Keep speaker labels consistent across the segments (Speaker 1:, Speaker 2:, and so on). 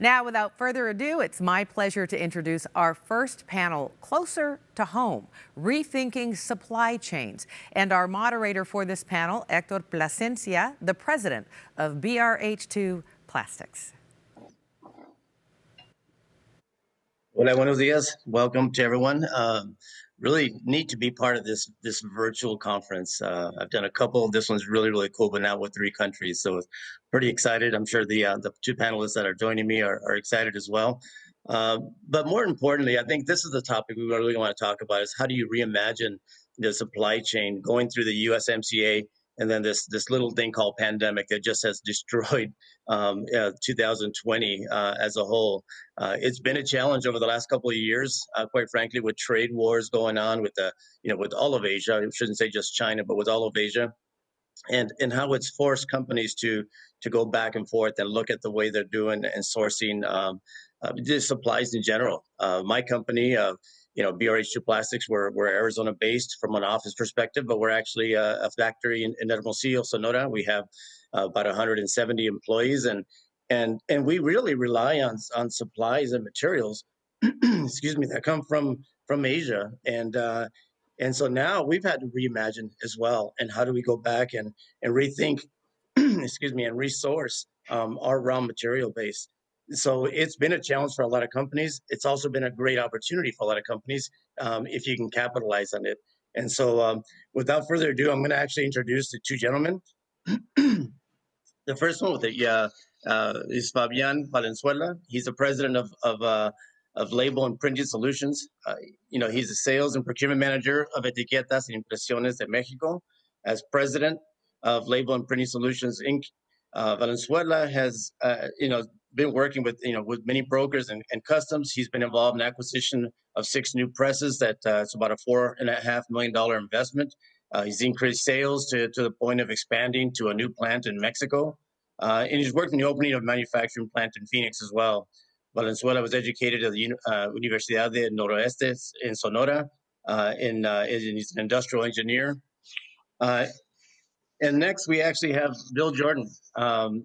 Speaker 1: Now, without further ado, it's my pleasure to introduce our first panel, Closer to Home, Rethinking Supply Chains. And our moderator for this panel, Hector Placencia, the president of BRH2 Plastics.
Speaker 2: Hola, buenos dias. Welcome to everyone. Really neat to be part of this virtual conference. I've done a couple. This one's really cool, but now with 3 countries, so pretty excited. I'm sure the 2 panelists that are joining me are excited as well. But more importantly, I think this is the topic we really want to talk about: is how do you reimagine the supply chain going through the USMCA, and then this little thing called pandemic that just has destroyed 2020 as a whole. It's been a challenge over the last couple of years, quite frankly, with trade wars going on with with all of Asia. I shouldn't say just China, but with all of Asia, and how it's forced companies to go back and forth and look at the way they're doing and sourcing just supplies in general. My company, BRH2 Plastics, we're Arizona based from an office perspective, but we're actually a factory in Hermosillo, Sonora. We have about 170 employees, and we really rely on supplies and materials excuse me, that come from Asia. And so now we've had to reimagine as well. And how do we go back and rethink, excuse me, and resource our raw material base? So it's been a challenge for a lot of companies. It's also been a great opportunity for a lot of companies if you can capitalize on it. And so without further ado, I'm going to actually introduce the 2 gentlemen. The first one is Fabian Valenzuela. He's the president of Label and Printing Solutions. He's the sales and procurement manager of Etiquetas y Impresiones de Mexico. As president of Label and Printing Solutions Inc., Valenzuela has been working with many brokers and customs. He's been involved in acquisition of 6 new presses. It's about a $4.5 million investment. He's increased sales to the point of expanding to a new plant in Mexico. And he's worked in the opening of a manufacturing plant in Phoenix as well. Valenzuela was educated at the Universidad de Noroeste in Sonora, and he's an industrial engineer. And next, we actually have Bill Jordan.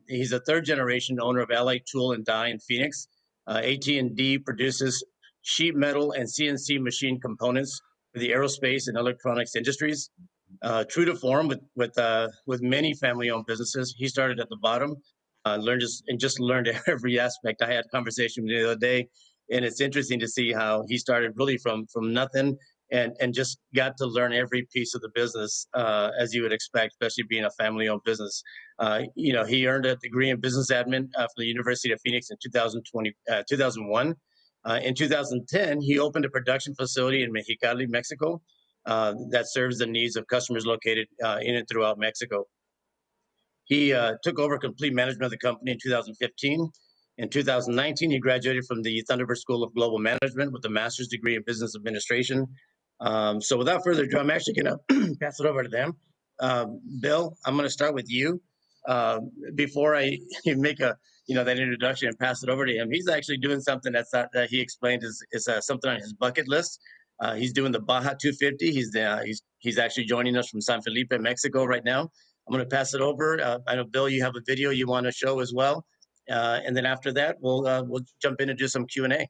Speaker 2: He's a 3rd-generation owner of Allied Tool and Die in Phoenix. AT&D produces sheet metal and CNC machine components for the aerospace and electronics industries. True to form with many family-owned businesses, he started at the bottom, learned every aspect. I had a conversation with him the other day, and it's interesting to see how he started really from nothing and just got to learn every piece of the business, as you would expect, especially being a family-owned business. He earned a degree in business admin from the University of Phoenix in 2001. In 2010, he opened a production facility in Mexicali, Mexico, that serves the needs of customers located in and throughout Mexico. He took over complete management of the company in 2015. In 2019, he graduated from the Thunderbird School of Global Management with a master's degree in business administration. So without further ado, I'm actually going to pass it over to them. Bill, I'm going to start with you. Before I make that introduction and pass it over to him, he's actually doing something that he explained is something on his bucket list. He's doing the Baja 250. He's actually joining us from San Felipe, Mexico right now. I'm going to pass it over. I know, Bill, you have a video you want to show as well. And then after that, we'll jump in and do some Q&A.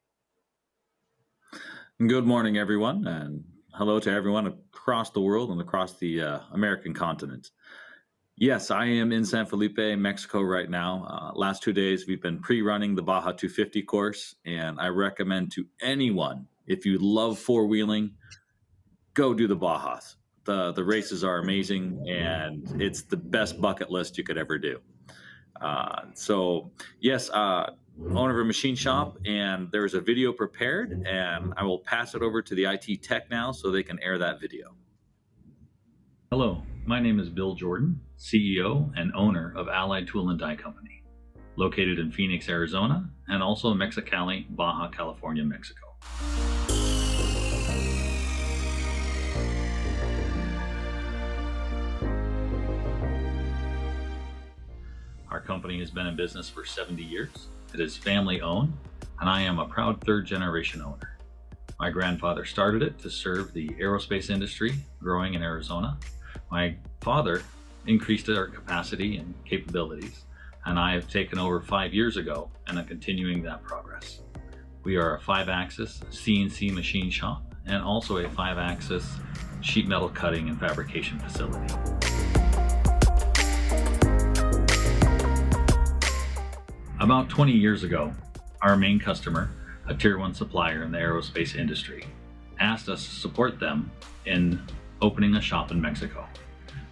Speaker 3: Good morning, everyone, and hello to everyone across the world and across the American continent. Yes, I am in San Felipe, Mexico right now. Last 2 days, we've been pre-running the Baja 250 course, and I recommend to anyone, if you love four-wheeling, go do the Bajas. The races are amazing, and it's the best bucket list you could ever do. Owner of a machine shop, and there's a video prepared, and I will pass it over to the IT tech now so they can air that video.
Speaker 4: Hello, my name is Bill Jordan, CEO and owner of Allied Tool and Die Company, located in Phoenix, Arizona, and also Mexicali, Baja California, Mexico. Our company has been in business for 70 years. It is family owned, and I am a proud 3rd-generation owner. My grandfather started it to serve the aerospace industry growing in Arizona. My father increased our capacity and capabilities, and I have taken over 5 years ago and I'm continuing that progress. We are a 5-axis CNC machine shop and also a 5-axis sheet metal cutting and fabrication facility. About 20 years ago, our main customer, a Tier 1 supplier in the aerospace industry, asked us to support them in opening a shop in Mexico.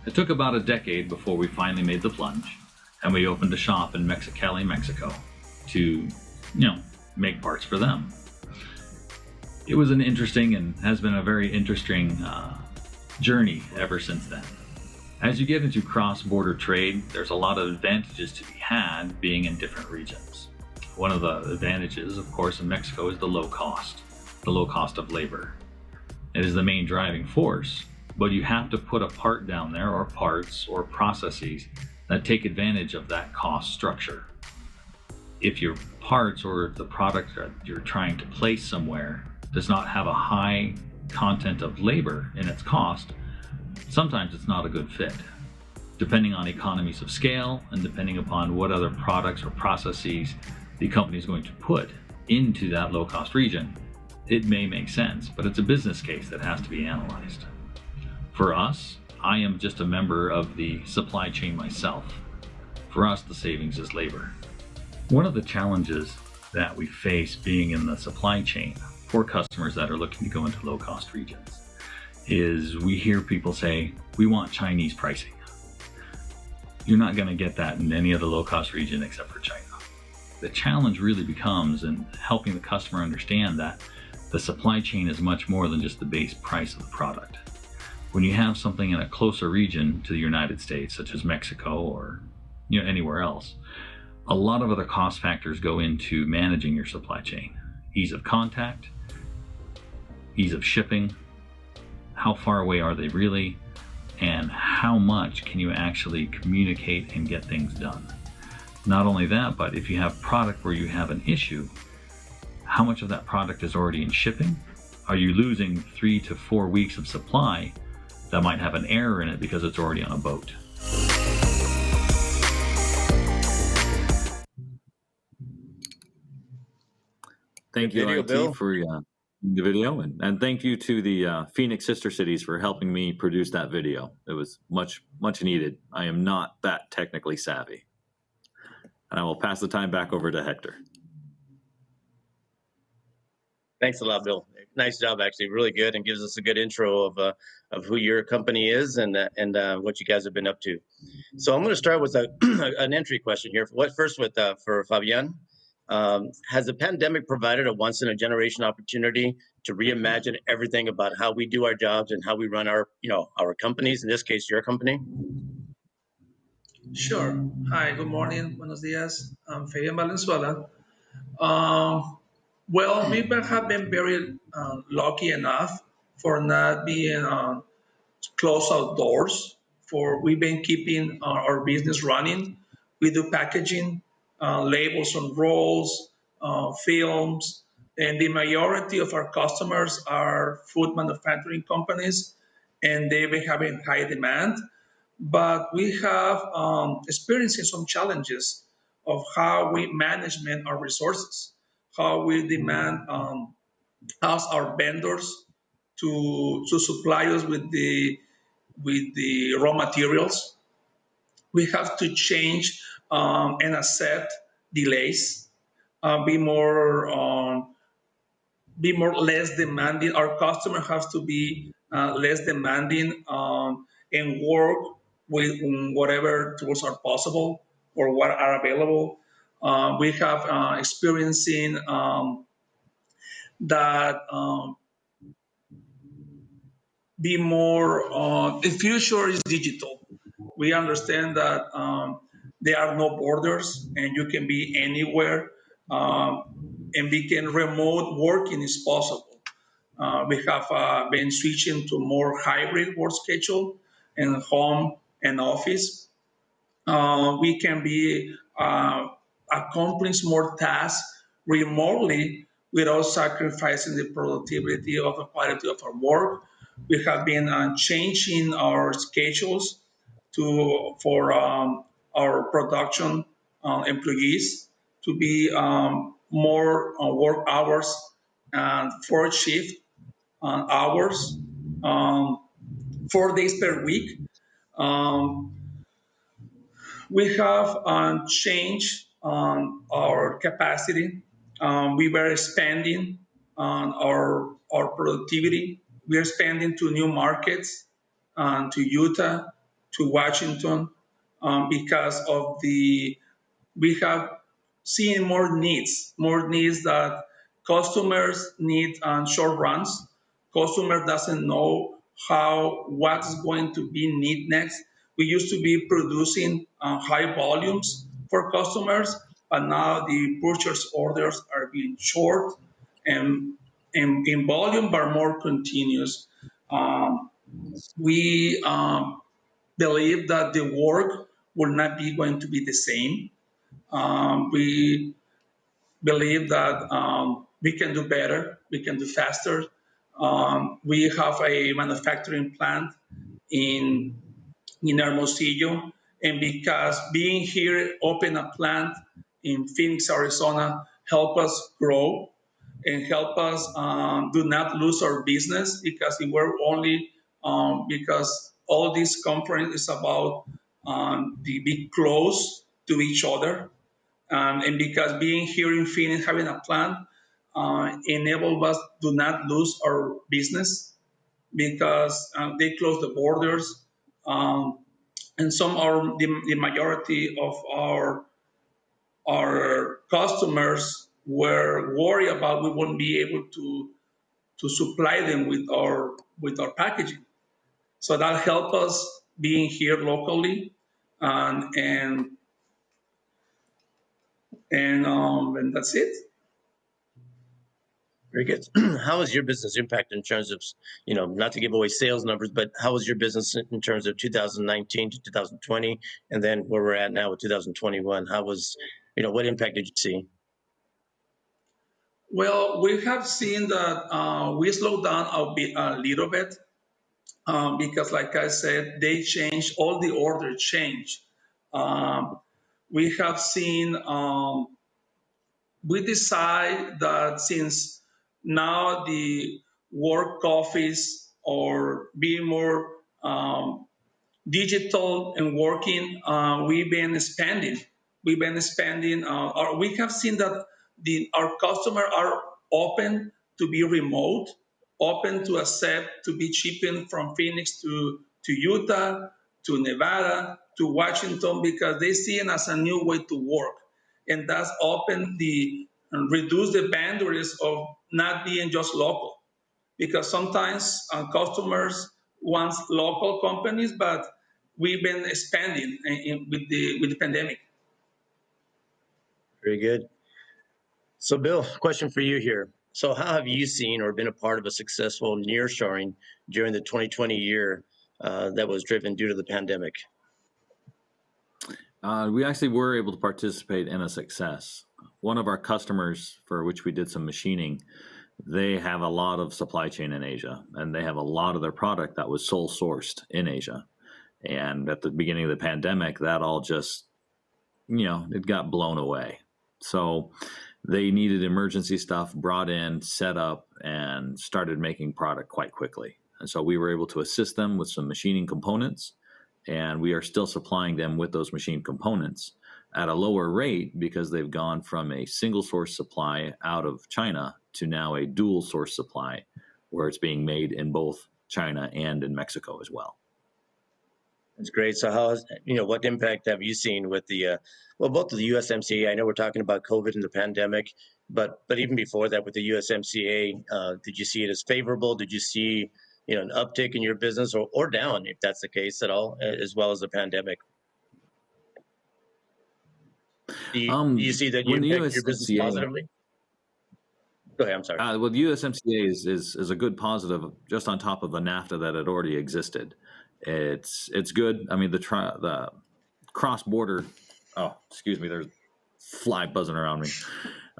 Speaker 4: It took about a decade before we finally made the plunge, and we opened a shop in Mexicali, Mexico to, make parts for them. It was an interesting and has been a very interesting journey ever since then. As you get into cross-border trade, there's a lot of advantages to be had being in different regions. One of the advantages, of course, in Mexico is the low cost of labor. It is the main driving force, but you have to put a part down there or parts or processes that take advantage of that cost structure. If your parts or the product that you're trying to place somewhere does not have a high content of labor in its cost, sometimes it's not a good fit. Depending on economies of scale and depending upon what other products or processes the company is going to put into that low-cost region, it may make sense, but it's a business case that has to be analyzed. For us, I am just a member of the supply chain myself. For us, the savings is labor. One of the challenges that we face being in the supply chain for customers that are looking to go into low-cost regions is we hear people say, we want Chinese pricing. You're not going to get that in any other low-cost region except for China. The challenge really becomes in helping the customer understand that the supply chain is much more than just the base price of the product. When you have something in a closer region to the United States, such as Mexico or anywhere else, a lot of other cost factors go into managing your supply chain. Ease of contact, ease of shipping, how far away are they really, and how much can you actually communicate and get things done. Not only that, but if you have product where you have an issue, how much of that product is already in shipping? Are you losing 3 to 4 weeks of supply that might have an error in it because it's already on a boat?
Speaker 3: Thank you,
Speaker 2: Video,
Speaker 3: IT,
Speaker 2: Bill.
Speaker 3: for the video, and thank you to the Phoenix sister cities for helping me produce that video. It was much needed. I am not that technically savvy. And I will pass the time back over to Hector.
Speaker 2: Thanks a lot, Bill. Nice job, actually, really good, and gives us a good intro of who your company is and what you guys have been up to. So I'm going to start with an entry question here. For Fabian. Has the pandemic provided a once-in-a-generation opportunity to reimagine everything about how we do our jobs and how we run our companies, in this case, your company?
Speaker 5: Sure. Hi, good morning. Buenos dias. I'm Fabian Valenzuela. Well, we have been very lucky enough for not being closed outdoors. We've been keeping our business running. We do packaging, labels on rolls, films, and the majority of our customers are food manufacturing companies, and they've been having high demand. But we have experiencing some challenges of how we manage our resources, how we demand us our vendors to supply us with the raw materials. We have to change and accept delays, be more less demanding. Our customer has to be less demanding and work with whatever tools are possible or what are available. We have experiencing that be more. The future is digital. We understand that there are no borders and you can be anywhere, and we can remote working is possible. We have been switching to more hybrid work schedule and home and office. We can be accomplish more tasks remotely without sacrificing the productivity of the quality of our work. We have been changing our schedules for our production employees to be more work hours and 4 shift hours, um, 4 days per week. Um, we have changed our capacity. We were expanding on our productivity. We are expanding to new markets, to Utah, to Washington, because of the we have seen more needs that customers need on short runs. Customer doesn't know what's going to be need next. We used to be producing high volumes for customers, but now the purchase orders are being short and, in volume, but more continuous. We believe that the work will not be going to be the same. We believe that we can do better, we can do faster. We have a manufacturing plant in Hermosillo, and because being here, open a plant in Phoenix, Arizona, help us grow and help us do not lose our business, because if we're only because all this conference is about the be close to each other, and because being here in Phoenix, having a plant, enabled us to not lose our business, because they close the borders. Um, and the majority of our customers were worried about we wouldn't be able to supply them with our packaging. So that helped us being here locally, and and and that's it.
Speaker 2: Very good. How was your business impacted in terms of, not to give away sales numbers, but how was your business in terms of 2019 to 2020, and then where we're at now with 2021? How was, what impact did you see?
Speaker 5: Well, we have seen that we slowed down a little bit, because, like I said, they changed, all the order changed. Um, we have seen, we decide that since now the work office or being more digital and working, we've been expanding. We've been expanding. Or we have seen that our customers are open to be remote, open to accept to be shipping from Phoenix to Utah, to Nevada, to Washington, because they see it as a new way to work, and that's open the and reduce the boundaries of not being just local, because sometimes customers want local companies, but we've been expanding with the pandemic.
Speaker 2: Very good. So, Bill, question for you here. So, how have you seen or been a part of a successful nearshoring during the 2020 year that was driven due to the pandemic?
Speaker 3: We actually were able to participate in a success. One of our customers, for which we did some machining, they have a lot of supply chain in Asia, and they have a lot of their product that was sole sourced in Asia. And at the beginning of the pandemic, that all just, it got blown away. So they needed emergency stuff brought in, set up, and started making product quite quickly. And so we were able to assist them with some machining components, and we are still supplying them with those machine components at a lower rate, because they've gone from a single source supply out of China to now a dual source supply, where it's being made in both China and in Mexico as well.
Speaker 2: That's great. So what impact have you seen with both of the USMCA? I know we're talking about COVID and the pandemic, but even before that with the USMCA, did you see it as favorable? Did you see, an uptick in your business, or down, if that's the case at all, as well as the pandemic? Do you see that you impact your business positively? Go ahead, I'm sorry.
Speaker 3: Well, the USMCA is a good positive, just on top of the NAFTA that had already existed. It's good. I mean, the cross-border. Oh, excuse me. There's a fly buzzing around me.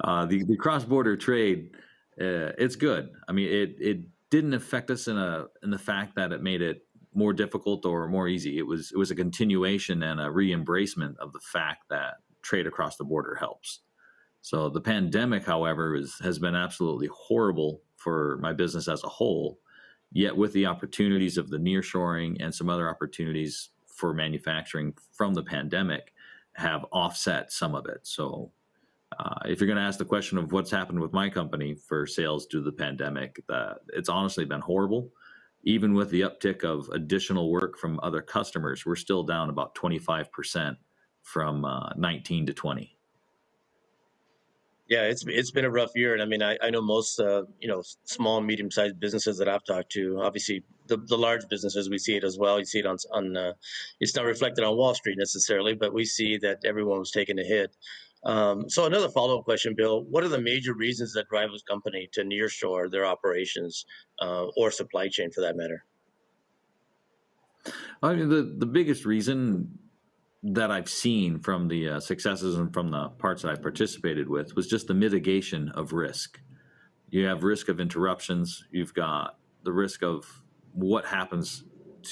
Speaker 3: The cross-border trade, it's good. I mean, it didn't affect us in the fact that it made it more difficult or more easy. It was a continuation and a re-embracement of the fact that trade across the border helps. So the pandemic, however, has been absolutely horrible for my business as a whole. Yet with the opportunities of the nearshoring and some other opportunities for manufacturing from the pandemic have offset some of it. So if you're going to ask the question of what's happened with my company for sales due to the pandemic, it's honestly been horrible. Even with the uptick of additional work from other customers, we're still down about 25% from 19 to 20.
Speaker 2: Yeah, it's been a rough year, and I mean, I know most small medium sized businesses that I've talked to. Obviously, the large businesses, we see it as well. You see it on it's not reflected on Wall Street necessarily, but we see that everyone was taking a hit. So another follow up question, Bill: what are the major reasons that drive a company to nearshore their operations or supply chain, for that matter?
Speaker 3: I mean, the biggest reason that I've seen from the successes and from the parts that I participated with was just the mitigation of risk. You have risk of interruptions. You've got the risk of what happens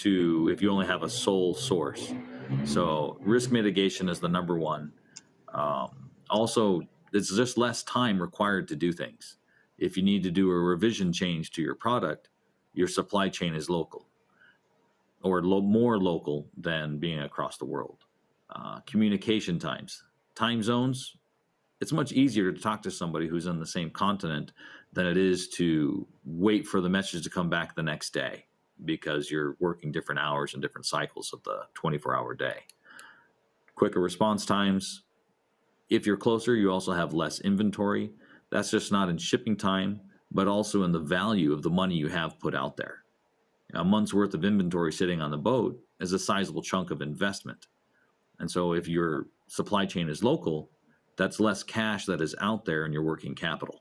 Speaker 3: to if you only have a sole source. So risk mitigation is the number one. Also, it's just less time required to do things. If you need to do a revision change to your product, your supply chain is local or more local than being across the world. Communication time zones, it's much easier to talk to somebody who's on the same continent than it is to wait for the message to come back the next day because you're working different hours and different cycles of the 24-hour day. Quicker response times. If you're closer, you also have less inventory. That's just not in shipping time, but also in the value of the money you have put out there. A month's worth of inventory sitting on the boat is a sizable chunk of investment. And so if your supply chain is local, that's less cash that is out there in your working capital.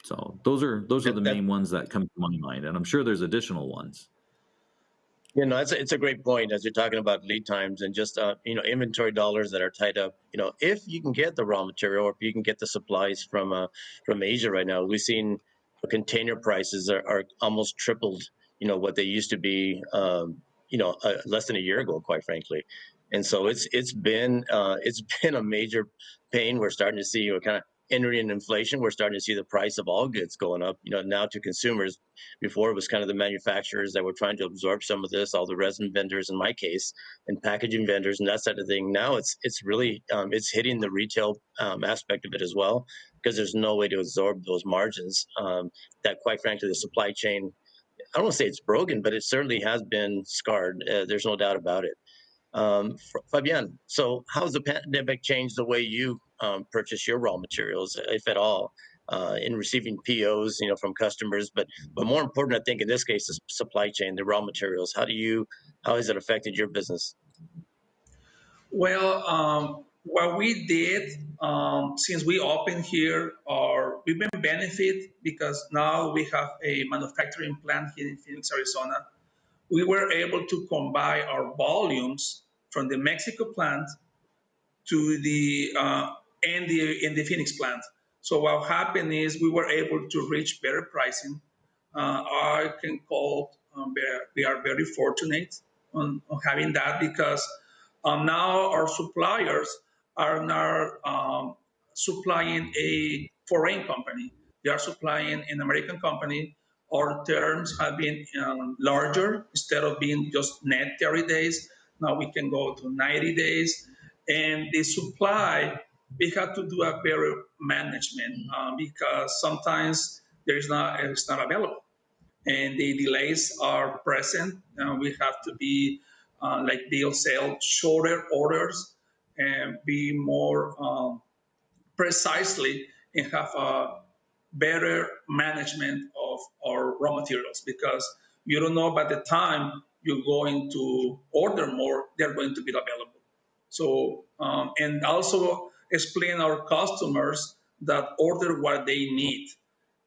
Speaker 3: So those are the main ones that come to my mind, and I'm sure there's additional ones.
Speaker 2: It's a great point as you're talking about lead times and just inventory dollars that are tied up. If you can get the raw material or if you can get the supplies from Asia right now, we've seen container prices are almost tripled. What they used to be. Less than a year ago, quite frankly. And so it's been a major pain. We're starting to see kind of entering in inflation. We're starting to see the price of all goods going up. Now to consumers. Before it was kind of the manufacturers that were trying to absorb some of this, all the resin vendors in my case, and packaging vendors and that sort of thing. Now it's really it's hitting the retail aspect of it as well, because there's no way to absorb those margins. That quite frankly the supply chain, I don't want to say it's broken, but it certainly has been scarred. There's no doubt about it. Fabian, so how has the pandemic changed the way you purchase your raw materials, if at all, in receiving POs, from customers? But more important, I think in this case, the supply chain, the raw materials. How has it affected your business?
Speaker 5: Well, what we did since we opened here, we've been benefit because now we have a manufacturing plant here in Phoenix, Arizona. We were able to combine our volumes from the Mexico plant to the in the Phoenix plant. So what happened is we were able to reach better pricing. I can call we are very fortunate on having that because now our suppliers are not supplying a foreign company. They are supplying an American company. Our terms have been larger. Instead of being just net 30 days, now we can go to 90 days. And the supply, we have to do a better management because sometimes it's not available and the delays are present. We have to be, like Bill said, shorter orders and be more precisely and have a better management of our raw materials because you don't know by the time you're going to order more, they're going to be available. So, and also explain our customers that order what they need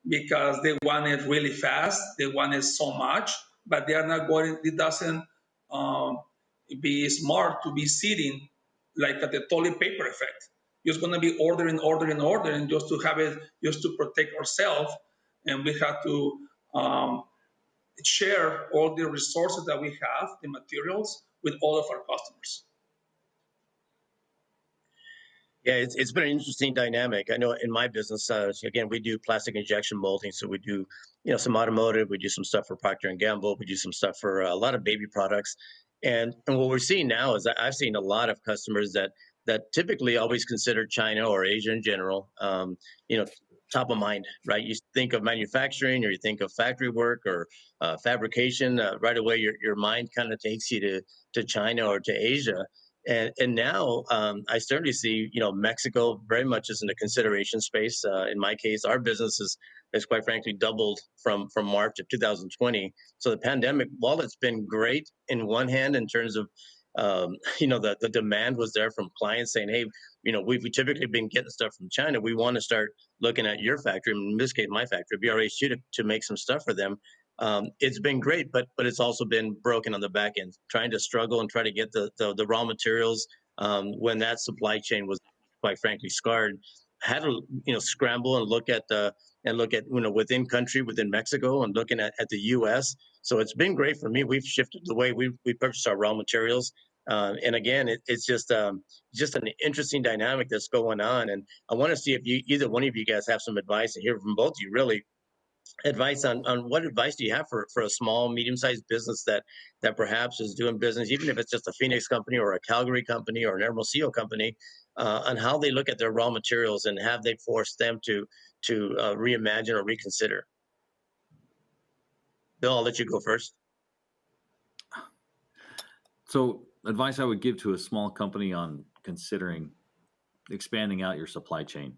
Speaker 5: because they want it really fast. They want it so much, but they are not going. It doesn't be smart to be sitting like at the toilet paper effect. Just going to be ordering just to have it, just to protect ourselves. And we have to share all the resources that we have, the materials, with all of our customers.
Speaker 2: Yeah, it's been an interesting dynamic. I know in my business, again, we do plastic injection molding, so we do some automotive, we do some stuff for Procter and Gamble, we do some stuff for a lot of baby products, and what we're seeing now is that I've seen a lot of customers that typically always consider China or Asia in general, you know, top of mind, right? You think of manufacturing, or you think of factory work or fabrication, right away your mind kind of takes you to China or to Asia. And now I certainly see, Mexico very much is in the consideration space. In my case, our business is quite frankly doubled from March of 2020. So the pandemic, while it's been great in one hand in terms of, the demand was there from clients saying, hey, we typically been getting stuff from China. We want to start looking at your factory, in this case, my factory, BRHG, to make some stuff for them. It's been great, but it's also been broken on the back end, trying to struggle and try to get the raw materials when that supply chain was quite frankly scarred. Had to scramble and look at within country, within Mexico, and looking at the U.S. So it's been great for me. We've shifted the way we purchase our raw materials, and again, it's just an interesting dynamic that's going on. And I want to see if either one of you guys have some advice, and hear from both of you really advice on what advice do you have for a small medium-sized business that perhaps is doing business, even if it's just a Phoenix company or a Calgary company or an Hermosillo company, on how they look at their raw materials, and have they forced them to reimagine or reconsider. Bill, I'll let you go first.
Speaker 3: So, advice I would give to a small company on considering expanding out your supply chain.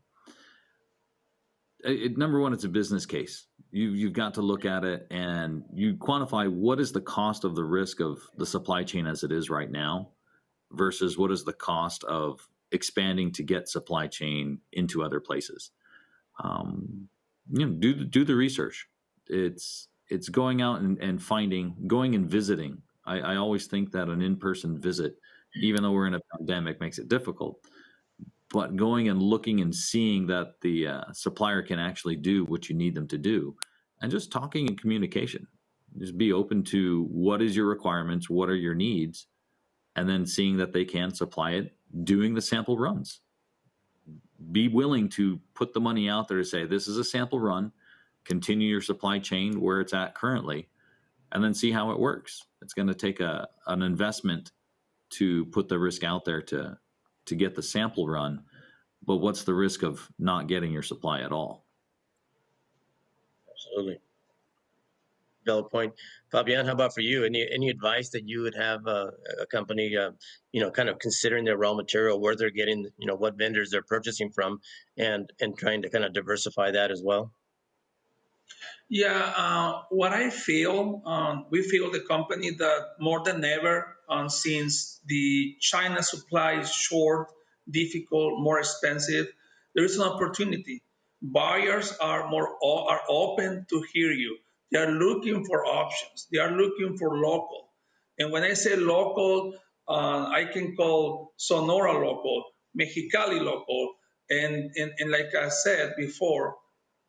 Speaker 3: Number one, it's a business case. You've got to look at it and you quantify what is the cost of the risk of the supply chain as it is right now versus what is the cost of expanding to get supply chain into other places. Do the research. It's going out and going and visiting. I always think that an in-person visit, even though we're in a pandemic, makes it difficult. But going and looking and seeing that the supplier can actually do what you need them to do, and just talking and communication. Just be open to what is your requirements, what are your needs, and then seeing that they can supply it, doing the sample runs. Be willing to put the money out there to say, this is a sample run, continue your supply chain where it's at currently, and then see how it works. It's going to take an investment to put the risk out there to get the sample run, but what's the risk of not getting your supply at all?
Speaker 2: Absolutely. Valid point. Fabian, how about for you? Any advice that you would have a company, kind of considering their raw material, where they're getting, what vendors they're purchasing from, and trying to kind of diversify that as well?
Speaker 5: Yeah, what I feel, we feel the company that more than ever, since the China supply is short, difficult, more expensive, there is an opportunity. Buyers are open to hear you. They are looking for options. They are looking for local. And when I say local, I can call Sonora local, Mexicali local, and like I said before,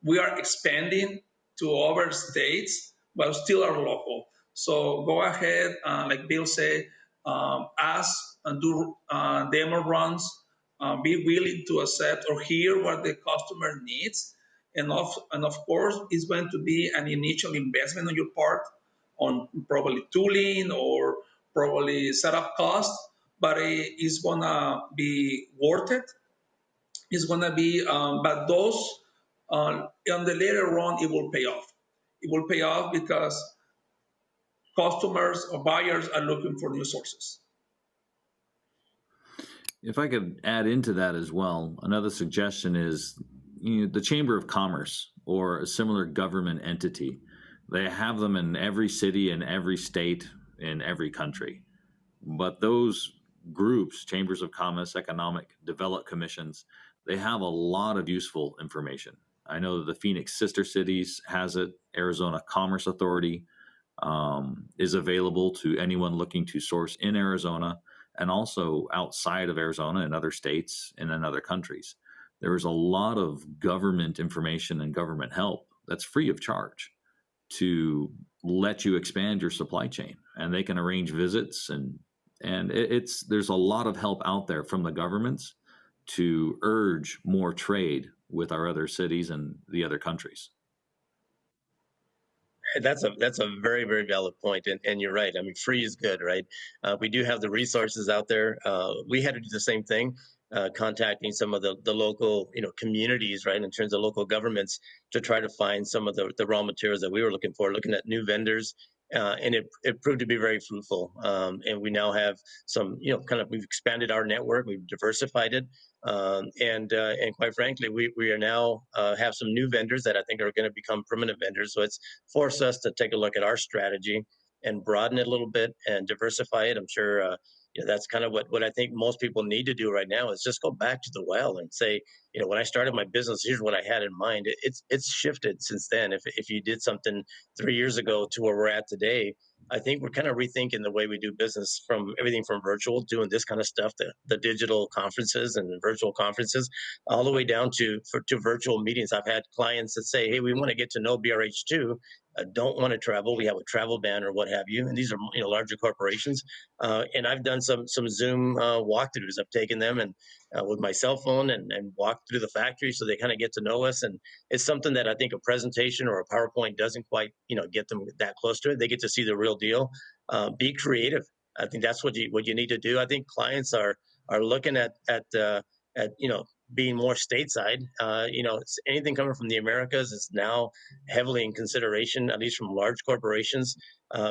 Speaker 5: we are expanding to other states, but still are local. So go ahead, like Bill said, ask and do demo runs. Be willing to accept or hear what the customer needs. And of course, it's going to be an initial investment on your part on probably tooling or probably setup cost, but it's going to be worth it. It's going to be, but those on the later on, it will pay off. It will pay off because customers or buyers are looking for new sources.
Speaker 3: If I could add into that as well, another suggestion is the Chamber of Commerce or a similar government entity. They have them in every city, in every state, in every country. But those groups, chambers of commerce, economic development commissions, they have a lot of useful information. I know that the Phoenix Sister Cities has it. Arizona Commerce Authority is available to anyone looking to source in Arizona and also outside of Arizona in other states and in other countries. There is a lot of government information and government help that's free of charge to let you expand your supply chain, and they can arrange visits and there's a lot of help out there from the governments to urge more trade with our other cities and the other countries.
Speaker 2: That's a very, very valid point, and you're right. I mean, free is good, right? We do have the resources out there. We had to do the same thing, contacting some of the local communities, right, in terms of local governments to try to find some of the raw materials that we were looking for, looking at new vendors. And it proved to be very fruitful. And we now have some, we've expanded our network, we've diversified it. And quite frankly, we are now have some new vendors that I think are going to become permanent vendors. So it's forced us to take a look at our strategy and broaden it a little bit and diversify it. I'm sure that's kind of what I think most people need to do right now is just go back to the well and say, when I started my business, here's what I had in mind. It's shifted since then. If you did something 3 years ago to where we're at today, I think we're kind of rethinking the way we do business, from everything from virtual, doing this kind of stuff, the digital conferences and virtual conferences, all the way down to virtual meetings. I've had clients that say, hey, we want to get to know BRH2, don't want to travel. We have a travel ban or what have you. And these are larger corporations. And I've done some Zoom walkthroughs. I've taken them and with my cell phone and walked through the factory so they kind of get to know us. And it's something that I think a presentation or a PowerPoint doesn't quite get them that close to it. They get to see the real deal. Be creative. I think that's what you need to do. I think clients are looking at being more stateside. It's anything coming from the Americas is now heavily in consideration, at least from large corporations,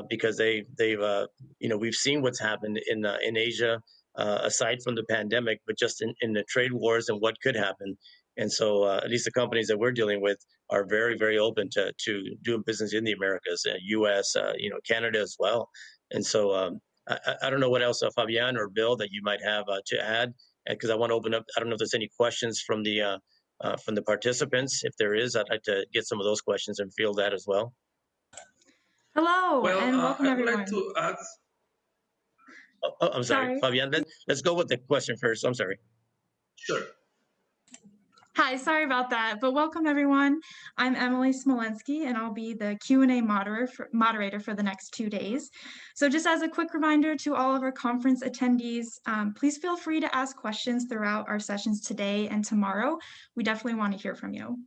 Speaker 2: because we've seen what's happened in Asia, aside from the pandemic, but just in the trade wars and what could happen. And so at least the companies that we're dealing with are very, very open to doing business in the Americas, U.S., Canada as well. And so I don't know what else, Fabian or Bill, that you might have to add, because I want to open up. I don't know if there's any questions from the participants. If there is, I'd like to get some of those questions and field that as well.
Speaker 6: Hello, and welcome
Speaker 5: I would
Speaker 6: everyone.
Speaker 5: like to add.
Speaker 2: Oh, I'm sorry, Fabian. Let's go with the question first. I'm sorry.
Speaker 5: Sure.
Speaker 6: Hi, sorry about that, but welcome everyone. I'm Emily Smolensky, and I'll be the Q&A moderator for the next 2 days. So just as a quick reminder to all of our conference attendees, please feel free to ask questions throughout our sessions today and tomorrow. We definitely want to hear from you.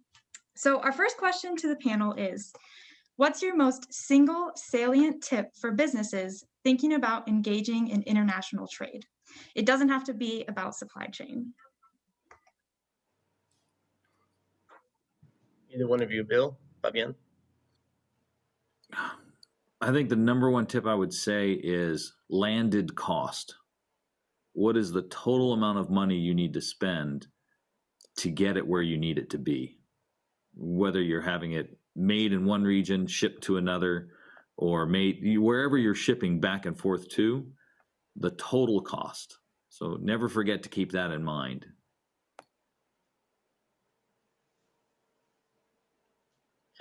Speaker 6: So our first question to the panel is, what's your most single salient tip for businesses thinking about engaging in international trade? It doesn't have to be about supply chain.
Speaker 2: Either one of you, Bill, Fabian?
Speaker 3: I think the number one tip I would say is landed cost. What is the total amount of money you need to spend to get it where you need it to be? Whether you're having it made in one region, shipped to another, or made wherever you're shipping back and forth to, the total cost. So never forget to keep that in mind.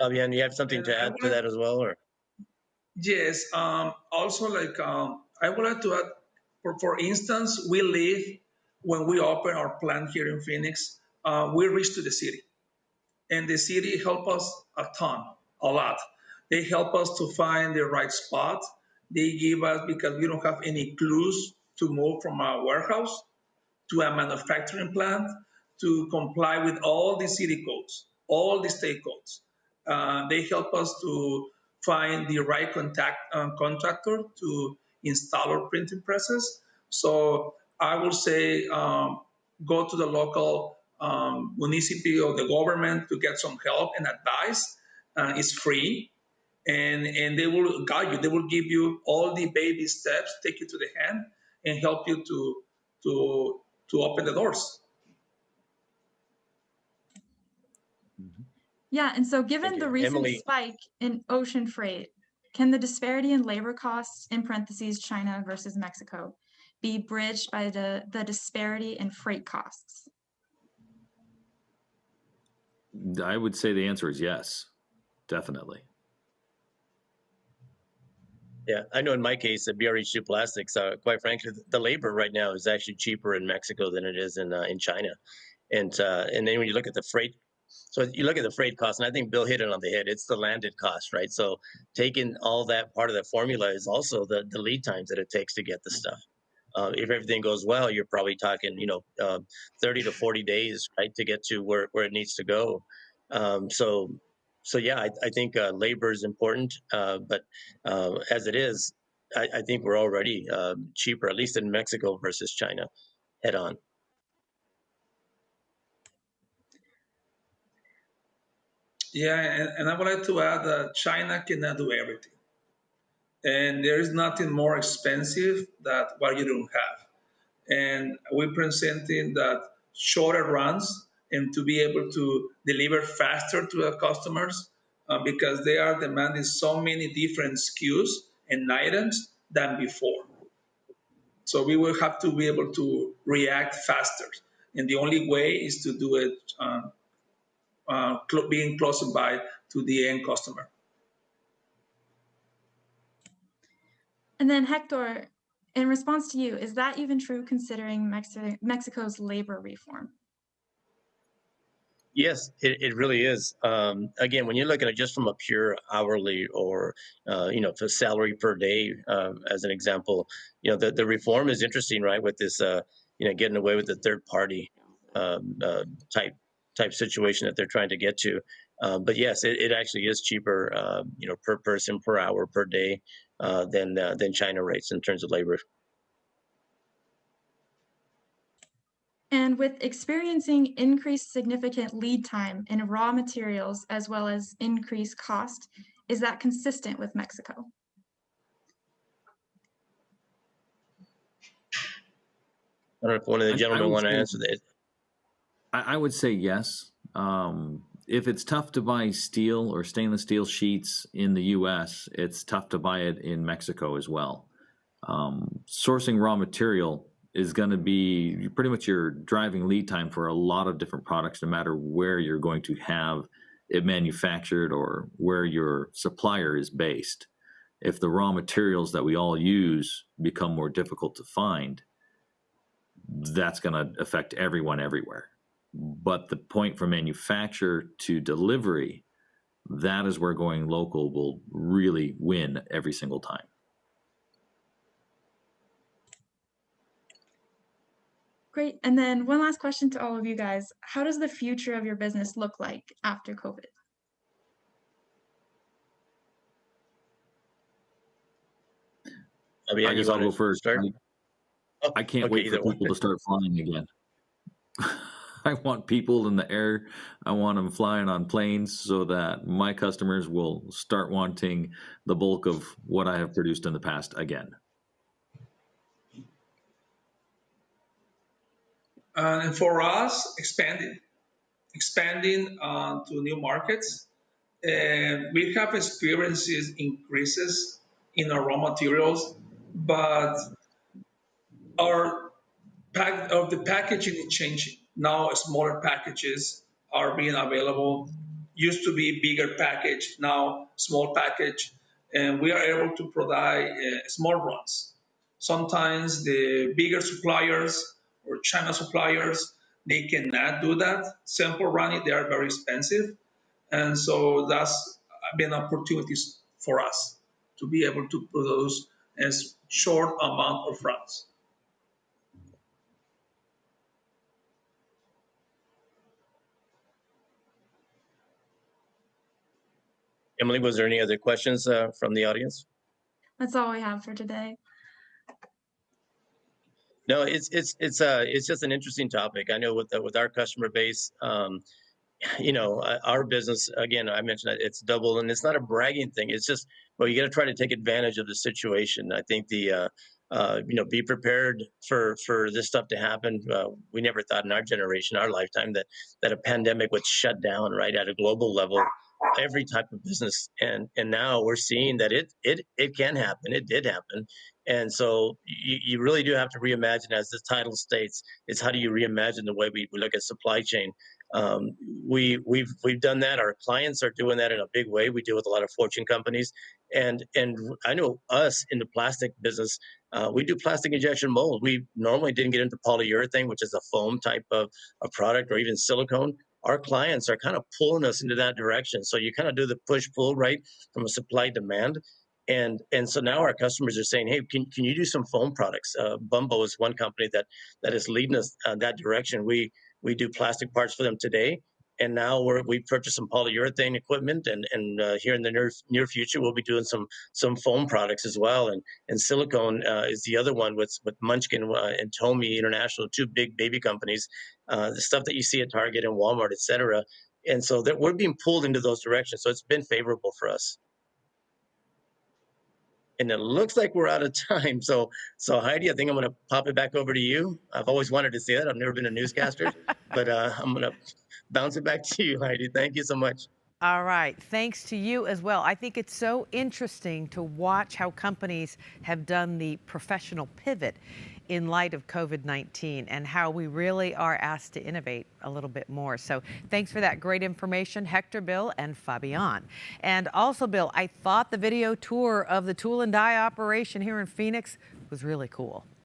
Speaker 2: Fabian, you have something to add to that as well, or?
Speaker 5: Yes. Also, I would like to add, for instance, we live, when we open our plant here in Phoenix, we reach to the city. And the city help us a ton, a lot. They help us to find the right spot. They give us, because we don't have any clues to move from our warehouse to a manufacturing plant, to comply with all the city codes, all the state codes. They help us to find the right contractor to install our printing presses. So I would say go to the local municipality or the government to get some help and advice. It's free, and they will guide you. They will give you all the baby steps, take you to the hand, and help you to open the doors.
Speaker 6: Yeah, and so given the recent
Speaker 2: Emily.
Speaker 6: spike in ocean freight, can the disparity in labor costs, in parentheses, China versus Mexico, be bridged by the disparity in freight costs?
Speaker 3: I would say the answer is yes, definitely.
Speaker 2: Yeah, I know in my case, the BRH2 plastics, quite frankly, the labor right now is actually cheaper in Mexico than it is in China. And then when you look at the freight, so you look at the freight cost, and I think Bill hit it on the head. It's the landed cost, right? So taking all that part of the formula is also the lead times that it takes to get the stuff. If everything goes well, you're probably talking, 30 to 40 days, right, to get to where it needs to go. So, yeah, I think labor is important, but as it is, I think we're already cheaper, at least in Mexico versus China, head on.
Speaker 5: Yeah, and I would like to add that China cannot do everything. And there is nothing more expensive than what you don't have. And we're presenting that shorter runs and to be able to deliver faster to the customers because they are demanding so many different SKUs and items than before. So we will have to be able to react faster. And the only way is to do it being closer by to the end customer.
Speaker 6: And then Hector, in response to you, is that even true considering Mexico's labor reform?
Speaker 2: Yes, it really is. Again, when you look at it just from a pure hourly or for salary per day, as an example, the reform is interesting, right? With this, getting away with the third party type situation that they're trying to get to. But yes, it actually is cheaper, per person per hour per day than China rates in terms of labor.
Speaker 6: And with experiencing increased significant lead time in raw materials as well as increased cost, is that consistent with Mexico?
Speaker 2: I don't know if one of the
Speaker 3: I
Speaker 2: gentlemen
Speaker 3: would
Speaker 2: want to
Speaker 3: say,
Speaker 2: answer that.
Speaker 3: I would say yes. If it's tough to buy steel or stainless steel sheets in the U.S., it's tough to buy it in Mexico as well. Sourcing raw material is going to be pretty much your driving lead time for a lot of different products, no matter where you're going to have it manufactured or where your supplier is based. If the raw materials that we all use become more difficult to find, that's going to affect everyone everywhere. But the point from manufacturer to delivery, that is where going local will really win every single time.
Speaker 6: Great. And then one last question to all of you guys. How does the future of your business look like after COVID?
Speaker 2: Fabian,
Speaker 3: I guess I'll go first.
Speaker 2: start?
Speaker 3: I can't
Speaker 2: Okay,
Speaker 3: wait for
Speaker 2: either one.
Speaker 3: people to start flying again. I want people in the air. I want them flying on planes so that my customers will start wanting the bulk of what I have produced in the past again.
Speaker 5: And for us, expanding to new markets. And we have experiences increases in our raw materials, but our of the packaging is changing. Now smaller packages are being available. Used to be bigger package, now small package, and we are able to provide small runs. Sometimes the bigger suppliers or China suppliers, they cannot do that. Sample running, they are very expensive. And so that's been opportunities for us to be able to produce a short amount of runs.
Speaker 2: Emily, was there any other questions from the audience?
Speaker 6: That's all we have for today.
Speaker 2: No, it's just an interesting topic. I know with our customer base, our business, again, I mentioned that it's double, and it's not a bragging thing. It's just, well, you got to try to take advantage of the situation. I think be prepared for this stuff to happen. We never thought in our generation, our lifetime, that a pandemic would shut down right at a global level every type of business, and now we're seeing that it can happen. It did happen, and so you really do have to reimagine, as the title states. It's how do you reimagine the way we look at supply chain. um, we've done that. Our clients are doing that in a big way. We deal with a lot of Fortune companies, and I know us in the plastic business. We do plastic injection mold. We normally didn't get into polyurethane, which is a foam type of a product, or even silicone. Our clients are kind of pulling us into that direction. So you kind of do the push pull, right, from a supply demand. And so now our customers are saying, hey, can you do some foam products? Bumbo is one company that is leading us that direction. We do plastic parts for them today, and now we purchased some polyurethane equipment, and here in the near future we'll be doing some foam products as well. And silicone is the other one with Munchkin and Tomy International, two big baby companies, the stuff that you see at Target and Walmart, etc. And so that we're being pulled into those directions. So it's been favorable for us. And it looks like we're out of time. So Heidi, I think I'm going to pop it back over to you. I've always wanted to say that. I've never been a newscaster, but I'm going to bounce it back to you, Heidi. Thank you so much.
Speaker 1: All right. Thanks to you as well. I think it's so interesting to watch how companies have done the professional pivot in light of COVID-19 and how we really are asked to innovate a little bit more. So thanks for that great information, Hector, Bill, and Fabian. And also, Bill, I thought the video tour of the tool and die operation here in Phoenix was really cool.